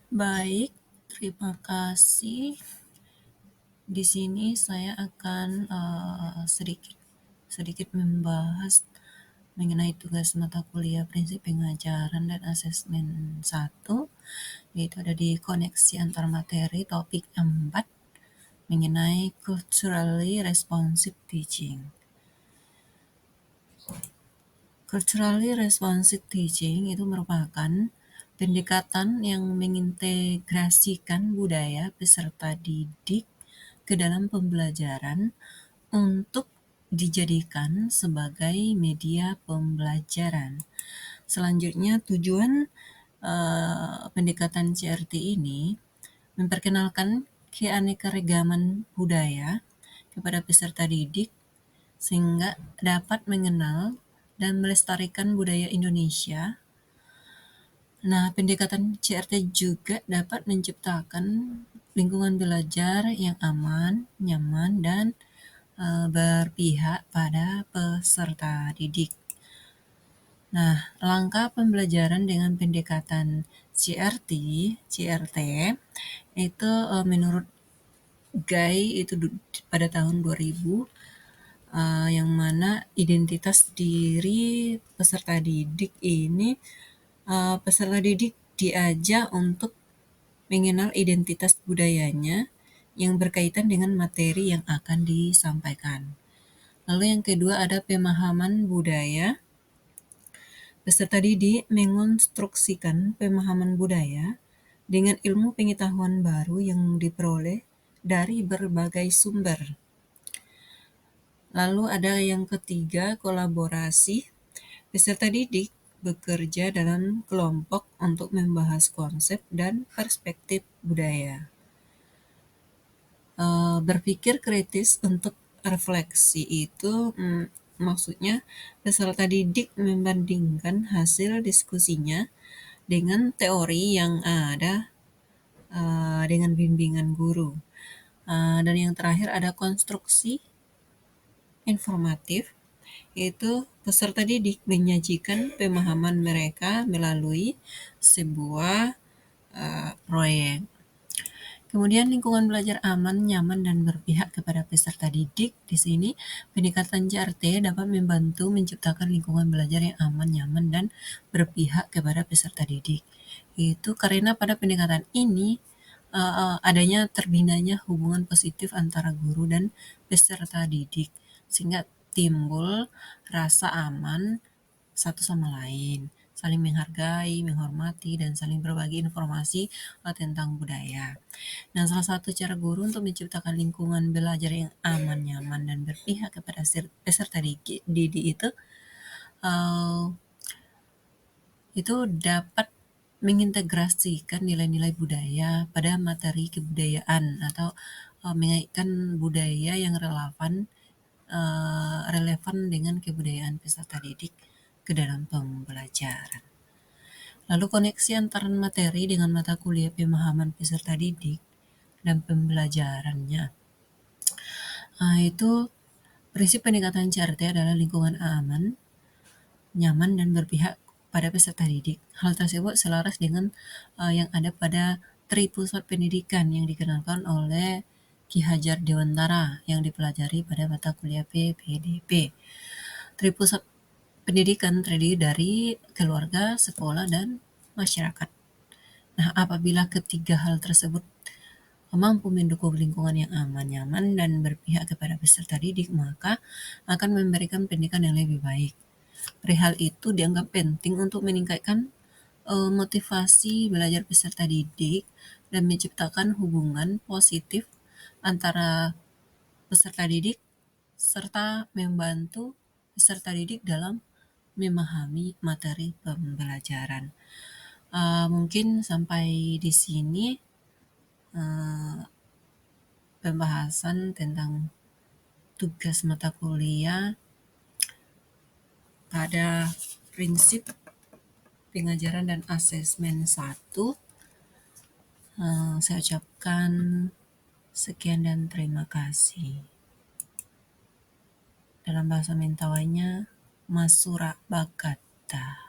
Baik, terima kasih. Di sini saya akan sedikit sedikit membahas mengenai tugas mata kuliah prinsip pengajaran dan asesmen 1, yaitu ada di koneksi antar materi topik 4 mengenai culturally responsive teaching. Culturally responsive teaching itu merupakan pendekatan yang mengintegrasikan budaya peserta didik ke dalam pembelajaran untuk dijadikan sebagai media pembelajaran. Selanjutnya, tujuan pendekatan CRT ini memperkenalkan keanekaragaman budaya kepada peserta didik sehingga dapat mengenal dan melestarikan budaya Indonesia. Nah, pendekatan CRT juga dapat menciptakan lingkungan belajar yang aman, nyaman, dan berpihak pada peserta didik. Nah, langkah pembelajaran dengan pendekatan CRT itu menurut Guy itu pada tahun 2000, yang mana identitas diri peserta didik ini, peserta didik diajak untuk mengenal identitas budayanya yang berkaitan dengan materi yang akan disampaikan. Lalu yang kedua ada pemahaman budaya. Peserta didik mengonstruksikan pemahaman budaya dengan ilmu pengetahuan baru yang diperoleh dari berbagai sumber. Lalu ada yang ketiga, kolaborasi. Peserta didik bekerja dalam kelompok untuk membahas konsep dan perspektif budaya. Berpikir kritis untuk refleksi itu maksudnya peserta didik membandingkan hasil diskusinya dengan teori yang ada dengan bimbingan guru. Dan yang terakhir ada konstruksi informatif, yaitu peserta didik menyajikan pemahaman mereka melalui sebuah proyek. Kemudian lingkungan belajar aman, nyaman, dan berpihak kepada peserta didik. Di sini pendekatan CRT dapat membantu menciptakan lingkungan belajar yang aman, nyaman, dan berpihak kepada peserta didik. Itu karena pada pendekatan ini adanya terbinanya hubungan positif antara guru dan peserta didik, sehingga timbul rasa aman satu sama lain, saling menghargai, menghormati, dan saling berbagi informasi tentang budaya. Nah, salah satu cara guru untuk menciptakan lingkungan belajar yang aman, nyaman, dan berpihak kepada peserta didik uh, itu dapat mengintegrasikan nilai-nilai budaya pada materi kebudayaan atau mengaitkan budaya yang relevan dengan kebudayaan peserta didik ke dalam pembelajaran. Lalu koneksi antara materi dengan mata kuliah pemahaman peserta didik dan pembelajarannya. Itu prinsip pendekatan CRT adalah lingkungan aman, nyaman, dan berpihak pada peserta didik. Hal tersebut selaras dengan yang ada pada Tripusat Pendidikan yang dikenalkan oleh Ki Hajar Dewantara yang dipelajari pada mata kuliah PPDB. Tripusat Pendidikan terdiri dari keluarga, sekolah, dan masyarakat. Nah, apabila ketiga hal tersebut mampu mendukung lingkungan yang aman, nyaman, dan berpihak kepada peserta didik, maka akan memberikan pendidikan yang lebih baik. Perihal itu dianggap penting untuk meningkatkan motivasi belajar peserta didik dan menciptakan hubungan positif antara peserta didik serta membantu peserta didik dalam memahami materi pembelajaran. Mungkin sampai di sini pembahasan tentang tugas mata kuliah pada prinsip pengajaran dan asesmen 1. Saya ucapkan sekian dan terima kasih. Dalam bahasa Mentawainya, Masura Bagata.